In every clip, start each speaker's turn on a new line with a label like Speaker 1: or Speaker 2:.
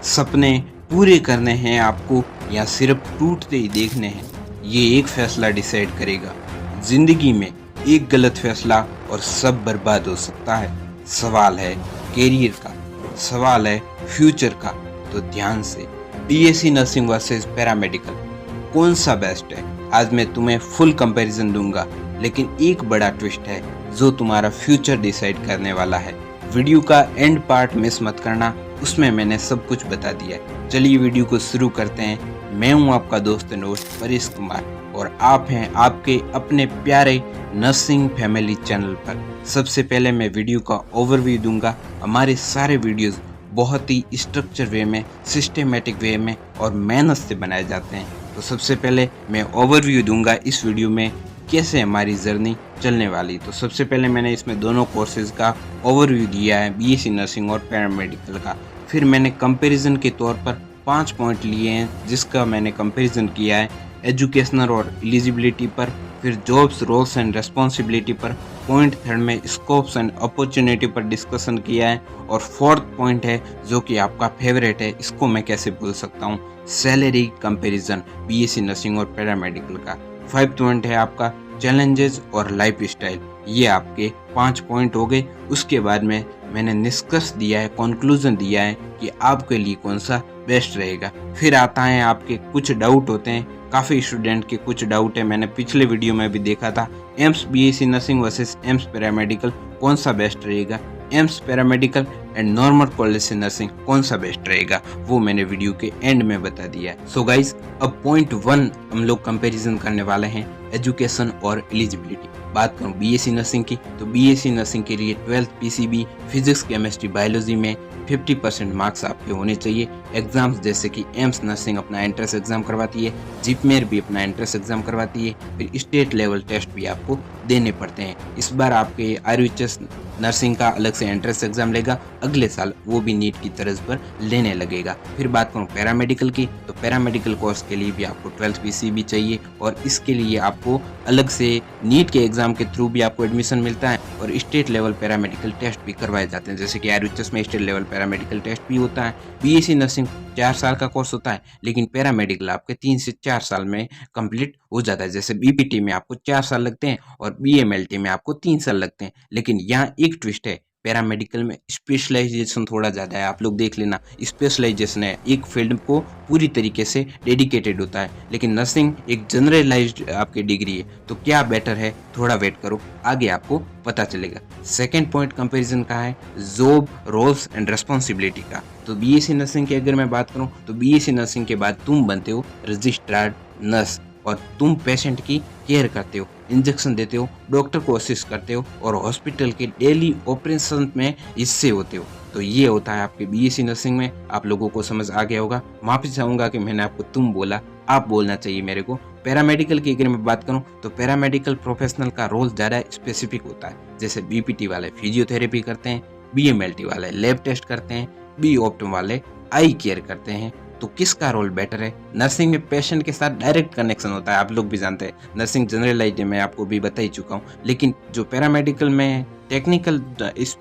Speaker 1: सपने पूरे करने हैं आपको या सिर्फ टूटते ही देखने हैं, ये एक फैसला डिसाइड करेगा। जिंदगी में एक गलत फैसला और सब बर्बाद हो सकता है। सवाल है कैरियर का, सवाल है फ्यूचर का। तो ध्यान से, बीएससी नर्सिंग वर्सेस पैरामेडिकल, कौन सा बेस्ट है? आज मैं तुम्हें फुल कंपैरिजन दूंगा, लेकिन एक बड़ा ट्विस्ट है जो तुम्हारा फ्यूचर डिसाइड करने वाला है। वीडियो का एंड पार्ट मिस मत करना, उसमें मैंने सब कुछ बता दिया है। चलिए वीडियो को शुरू करते हैं। मैं हूं आपका दोस्त नोस्ट परेश कुमार और आप हैं आपके अपने प्यारे नर्सिंग फैमिली चैनल पर। सबसे पहले मैं वीडियो का ओवरव्यू दूंगा। हमारे सारे वीडियोस बहुत ही स्ट्रक्चर वे में, सिस्टमेटिक वे में और मेहनत से बनाए जाते हैं। तो सबसे पहले मैं ओवरव्यू दूंगा इस वीडियो में कैसे हमारी जर्नी चलने वाली। तो सबसे पहले मैंने इसमें दोनों कोर्सेज का ओवरव्यू दिया है, बीएससी नर्सिंग और पैरामेडिकल का। फिर मैंने कंपैरिजन के तौर पर 5 पॉइंट लिए हैं जिसका मैंने कंपैरिजन किया है एजुकेशनल और एलिजिबिलिटी पर। फिर जॉब्स, रोल्स एंड रेस्पॉन्सिबिलिटी पर। पॉइंट थर्ड में स्कोप्स एंड अपॉर्चुनिटी पर डिस्कशन किया है। और फोर्थ पॉइंट है जो कि आपका फेवरेट है, इसको मैं कैसे भूल सकता हूँ, सैलरी कंपैरिजन बीएससी नर्सिंग और पैरामेडिकल का। 5 पॉइंट है आपका चैलेंजेस और लाइफ स्टाइल। ये आपके 5 पॉइंट हो गए। उसके बाद में मैंने निष्कर्ष दिया है, कंक्लूजन दिया है कि आपके लिए कौन सा बेस्ट रहेगा। फिर आता है आपके कुछ डाउट होते हैं, काफ़ी स्टूडेंट के कुछ डाउट है, मैंने पिछले वीडियो में भी देखा था। AIIMS BSc nursing versus AIIMS paramedical कौन सा बेस्ट रहेगा, AIIMS paramedical and normal college से नर्सिंग कौन सा बेस्ट रहेगा, वो मैंने वीडियो के एंड में बता दिया है। सो गाइज, अब पॉइंट 1 हम लोग कंपैरिजन करने वाले हैं, एजुकेशन और एलिजिबिलिटी। बात करूं बीएससी नर्सिंग की, तो बीएससी नर्सिंग के लिए 12th PCB physics, chemistry, biology में 50% मार्क्स आपके होने चाहिए। एग्जाम्स जैसे कि एम्स नर्सिंग अपना एंट्रेंस एग्जाम करवाती है, जिपमेर भी अपना एंट्रेंस एग्जाम करवाती है, फिर स्टेट लेवल टेस्ट भी आपको देने पड़ते हैं। इस बार आपके आरयूएचएस नर्सिंग का अलग से एंट्रेंस एग्जाम लेगा, अगले साल वो भी नीट की तर्ज पर लेने लगेगा। फिर बात करूं पैरामेडिकल की, तो पैरामेडिकल कोर्स के लिए भी आपको 12th पीसीबी चाहिए और इसके लिए आपको अलग से नीट के एग्जाम के थ्रू भी आपको एडमिशन मिलता है और स्टेट लेवल पैरामेडिकल टेस्ट भी करवाए जाते हैं। जैसे कि आरयूएचएस में स्टेट लेवल पैरामेडिकल टेस्ट भी होता है। बीएससी नर्सिंग 4 साल का कोर्स होता है, लेकिन पैरामेडिकल आपके 3 से 4 साल में कंप्लीट हो जाता है। जैसे बीपीटी में आपको 4 साल लगते हैं और बीएमएलटी में आपको 3 साल लगते हैं। लेकिन यहाँ एक ट्विस्ट है, पैरामेडिकल में स्पेशलाइजेशन थोड़ा ज़्यादा है। आप लोग देख लेना, स्पेशलाइजेशन है, एक फील्ड को पूरी तरीके से डेडिकेटेड होता है। लेकिन नर्सिंग एक जनरलाइज्ड आपकी डिग्री है। तो क्या बेटर है, थोड़ा वेट करो, आगे आपको पता चलेगा। सेकेंड पॉइंट कंपैरिजन का है जॉब, रोल्स एंड रेस्पॉन्सिबिलिटी का। तो बीएससी नर्सिंग की अगर मैं बात करूं, तो बीएससी नर्सिंग के बाद तुम बनते हो रजिस्ट्रार्ड नर्स और तुम पेशेंट की केयर करते हो, इंजेक्शन देते हो, डॉक्टर को असिस्ट करते हो और हॉस्पिटल के डेली ऑपरेशन में हिस्से होते हो। तो ये होता है आपके बीएससी नर्सिंग में। आप लोगों को समझ आ गया होगा। माफी चाहूंगा कि मैंने आपको तुम बोला, आप बोलना चाहिए मेरे को। पैरामेडिकल की अगर मैं बात करूं, तो पैरामेडिकल प्रोफेशनल का रोल ज़्यादा स्पेसिफिक होता है। जैसे बीपीटी वाले फिजियोथेरेपी करते हैं, बीएमएलटी वाले लैब टेस्ट करते हैं, बी ऑप्टम वाले आई केयर करते हैं। तो किसका रोल बेटर है? नर्सिंग में पेशेंट के साथ डायरेक्ट कनेक्शन होता है, आप लोग भी जानते हैं। नर्सिंग जनरलाइज्ड मैं आपको भी बता ही चुका हूँ। लेकिन जो पैरामेडिकल में टेक्निकल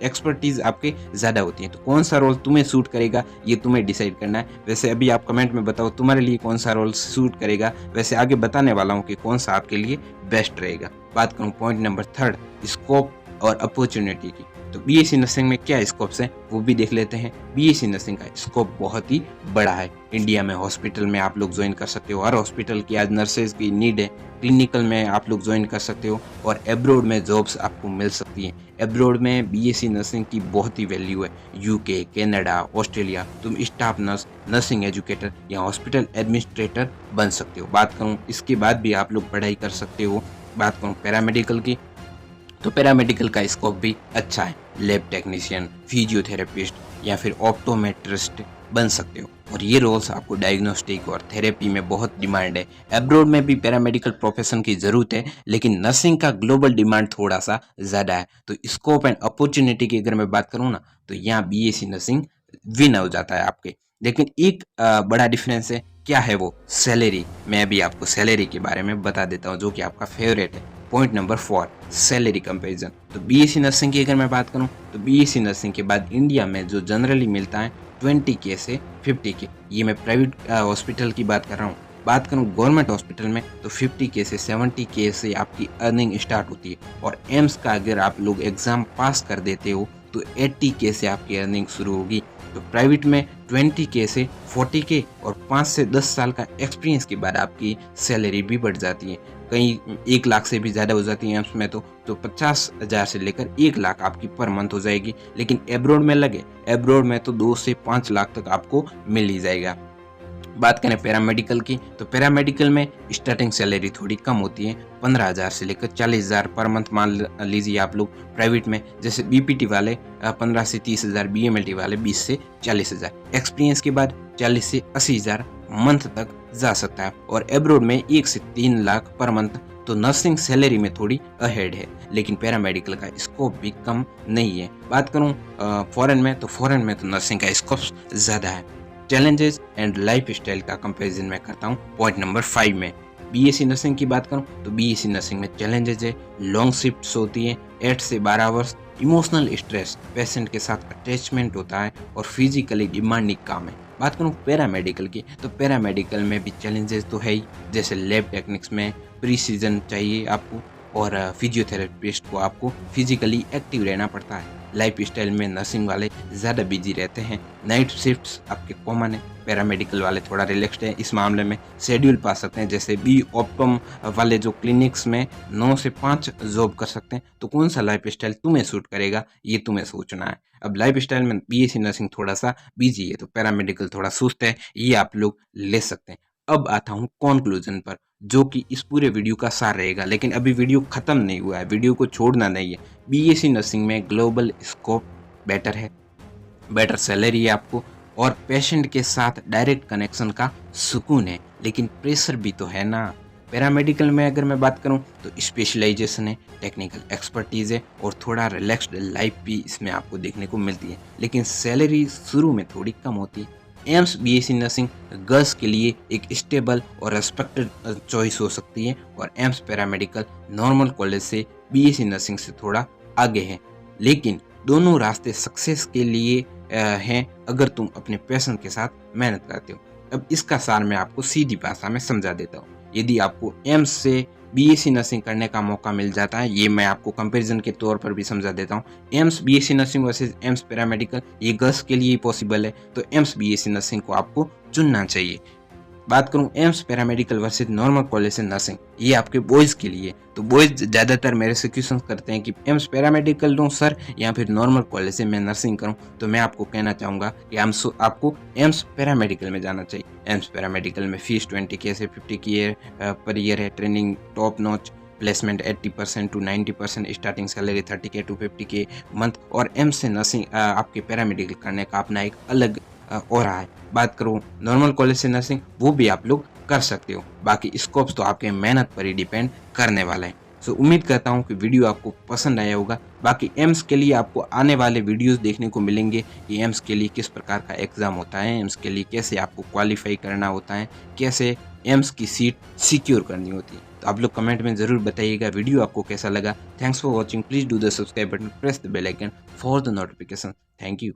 Speaker 1: एक्सपर्टीज आपके ज़्यादा होती है। तो कौन सा रोल तुम्हें सूट करेगा, ये तुम्हें डिसाइड करना है। वैसे अभी आप कमेंट में बताओ तुम्हारे लिए कौन सा रोल सूट करेगा। वैसे आगे बताने वाला हूँ कि कौन सा आपके लिए बेस्ट रहेगा। बात करूँ पॉइंट नंबर 3, स्कोप और अपॉर्चुनिटी की। तो बीएससी नर्सिंग में क्या स्कोप्स हैं वो भी देख लेते हैं। बीएससी नर्सिंग का स्कोप बहुत ही बड़ा है। इंडिया में हॉस्पिटल में आप लोग ज्वाइन कर सकते हो, हर हॉस्पिटल की आज नर्सेज की नीड है। क्लिनिकल में आप लोग ज्वाइन कर सकते हो और एब्रोड में जॉब्स आपको मिल सकती हैं। एब्रोड में बीएससी नर्सिंग की बहुत ही वैल्यू है। यूके, कनाडा, ऑस्ट्रेलिया तुम स्टाफ नर्स, नर्सिंग एजुकेटर या हॉस्पिटल एडमिनिस्ट्रेटर बन सकते हो। बात करूँ इसके बाद भी आप लोग पढ़ाई कर सकते हो। बात करूँ पैरामेडिकल की, तो पैरामेडिकल का स्कोप भी अच्छा है। लैब टेक्नीशियन, फिजियोथेरेपिस्ट या फिर ऑप्टोमेट्रिस्ट बन सकते हो और ये रोल्स आपको डायग्नोस्टिक और थेरेपी में बहुत डिमांड है। एब्रोड में भी पैरामेडिकल प्रोफेशन की ज़रूरत है, लेकिन नर्सिंग का ग्लोबल डिमांड थोड़ा सा ज़्यादा है। तो स्कोप एंड अपॉर्चुनिटी की अगर मैं बात करूँ ना, तो यहाँ बीएससी नर्सिंग विन हो जाता है आपके। लेकिन एक बड़ा डिफरेंस है, क्या है वो? सैलरी। मैं अभी आपको सैलरी के बारे में बता देता हूँ जो कि आपका फेवरेट है। Point number 4, salary comparison. तो बीएससी नर्सिंग की अगर मैं बात करूं, तो बीएससी नर्सिंग के बाद इंडिया में जो जनरली मिलता है 20K से 50K। ये मैं प्राइवेट हॉस्पिटल की बात कर रहा हूँ। बात करूँ गवर्नमेंट हॉस्पिटल में तो 50K से 70K से आपकी अर्निंग स्टार्ट होती है, और एम्स का अगर आप लोग एग्ज़ाम पास कर देते हो तो 80K से आपकी अर्निंग शुरू होगी। तो प्राइवेट में 20K से 40K और 5 से 10 साल का एक्सपीरियंस के बाद आपकी सैलरी भी बढ़ जाती है। कहीं 1 लाख से भी ज़्यादा हो जाती है एम्स में तो 50,000 से लेकर 1 लाख आपकी पर मंथ हो जाएगी। लेकिन एब्रॉड में लगे, एब्रॉड में तो 2 से 5 लाख तक आपको मिल ही जाएगा। बात करें पैरामेडिकल की तो पैरामेडिकल में स्टार्टिंग सैलरी थोड़ी कम होती है, 15,000 से लेकर 40,000 पर मंथ मान लीजिए आप लोग प्राइवेट में। जैसे बीपीटी वाले 15 से 30,000, बीएमएलटी वाले 20 से 40,000। एक्सपीरियंस के बाद 40 से 80,000 मंथ तक जा सकता है, और एब्रोड में 1 से 3 लाख पर मंथ। तो नर्सिंग सैलरी में थोड़ी अहेड है, लेकिन पैरामेडिकल का स्कोप भी कम नहीं है। बात करूं फॉरेन में तो फॉरेन में तो नर्सिंग का स्कोप ज़्यादा है। चैलेंजेस एंड लाइफ स्टाइल का कंपैरिजन मैं करता हूँ पॉइंट नंबर 5 में। बीएससी नर्सिंग की बात करूँ तो बीएससी नर्सिंग में चैलेंजेस है, लॉन्ग शिफ्ट्स होती हैं 8 से 12 आवर्स, इमोशनल स्ट्रेस, पेशेंट के साथ अटैचमेंट होता है, और फिजिकली डिमांडिंग काम है। बात करूँ पैरामेडिकल की तो पैरामेडिकल में भी चैलेंजेस तो है ही, जैसे लैब टेक्निक्स में प्रीसीजन चाहिए आपको, और फिजियोथेरेपिस्ट को आपको फिजिकली एक्टिव रहना पड़ता है। लाइफ स्टाइल में नर्सिंग वाले ज़्यादा बिजी रहते हैं, नाइट शिफ्ट्स आपके कॉमन है। पैरामेडिकल वाले थोड़ा रिलैक्स्ड है इस मामले में, शेड्यूल पा सकते हैं। जैसे बी ऑप्टम वाले जो क्लिनिक्स में 9 से 5 जॉब कर सकते हैं। तो कौन सा लाइफ स्टाइल तुम्हें सूट करेगा ये तुम्हें सोचना है। अब लाइफ स्टाइल में बीएससी नर्सिंग थोड़ा सा बिजी है, तो पैरामेडिकल थोड़ा सुस्त है, ये आप लोग ले सकते हैं। अब आता हूँ कॉन्क्लूजन पर, जो कि इस पूरे वीडियो का सार रहेगा। लेकिन अभी वीडियो ख़त्म नहीं हुआ है, वीडियो को छोड़ना नहीं है। बीएससी नर्सिंग में ग्लोबल स्कोप बेटर है, बेटर सैलरी है आपको, और पेशेंट के साथ डायरेक्ट कनेक्शन का सुकून है, लेकिन प्रेशर भी तो है ना। पैरामेडिकल में अगर मैं बात करूं तो स्पेशलाइजेशन है, टेक्निकल एक्सपर्टीज़ है, और थोड़ा रिलैक्स्ड लाइफ भी इसमें आपको देखने को मिलती है, लेकिन सैलरी शुरू में थोड़ी कम होती है। एम्स बीएससी नर्सिंग गर्ल्स के लिए एक स्टेबल और रेस्पेक्टेड चॉइस हो सकती है, और एम्स पैरामेडिकल नॉर्मल कॉलेज से बीएससी नर्सिंग से थोड़ा आगे है। लेकिन दोनों रास्ते सक्सेस के लिए हैं, अगर तुम अपने पैशन के साथ मेहनत करते हो। अब इसका सार मैं आपको सीधी भाषा में समझा देता हूँ। यदि आपको एम्स से बीएससी नर्सिंग करने का मौका मिल जाता है, ये मैं आपको कंपैरिजन के तौर पर भी समझा देता हूँ। AIIMS BSc nursing versus AIIMS paramedical, ये गर्ल्स के लिए ही पॉसिबल है, तो एम्स बीएससी नर्सिंग को आपको चुनना चाहिए। बात करूं AIIMS paramedical versus normal college से नर्सिंग, ये आपके बॉयज़ के लिए। तो बॉयज़ ज़्यादातर मेरे से क्वेश्चन करते हैं कि एम्स पैरामेडिकल लूँ सर या फिर नॉर्मल कॉलेज से मैं नर्सिंग करूं। तो मैं आपको कहना चाहूँगा कि आपको एम्स पैरामेडिकल में जाना चाहिए। एम्स पैरामेडिकल में फीस 20K से 50K पर ईयर है, training top notch, placement 80% to 90%, starting salary 30K to 50K month, और एम्स से नर्सिंग आपके पैरामेडिकल करने का अपना एक अलग और है। बात करूँ नॉर्मल कॉलेज से नर्सिंग, वो भी आप लोग कर सकते हो। बाकी स्कोप्स तो आपके मेहनत पर ही डिपेंड करने वाला है। सो उम्मीद करता हूँ कि वीडियो आपको पसंद आया होगा। बाकी एम्स के लिए आपको आने वाले वीडियोस देखने को मिलेंगे कि एम्स के लिए किस प्रकार का एग्ज़ाम होता है, एम्स के लिए कैसे आपको क्वालिफाई करना होता है, कैसे एम्स की सीट सिक्योर करनी होती है। तो आप लोग कमेंट में ज़रूर बताइएगा वीडियो आपको कैसा लगा। Thanks for watching, please do the subscribe button, press the bell icon for the notification. Thank you.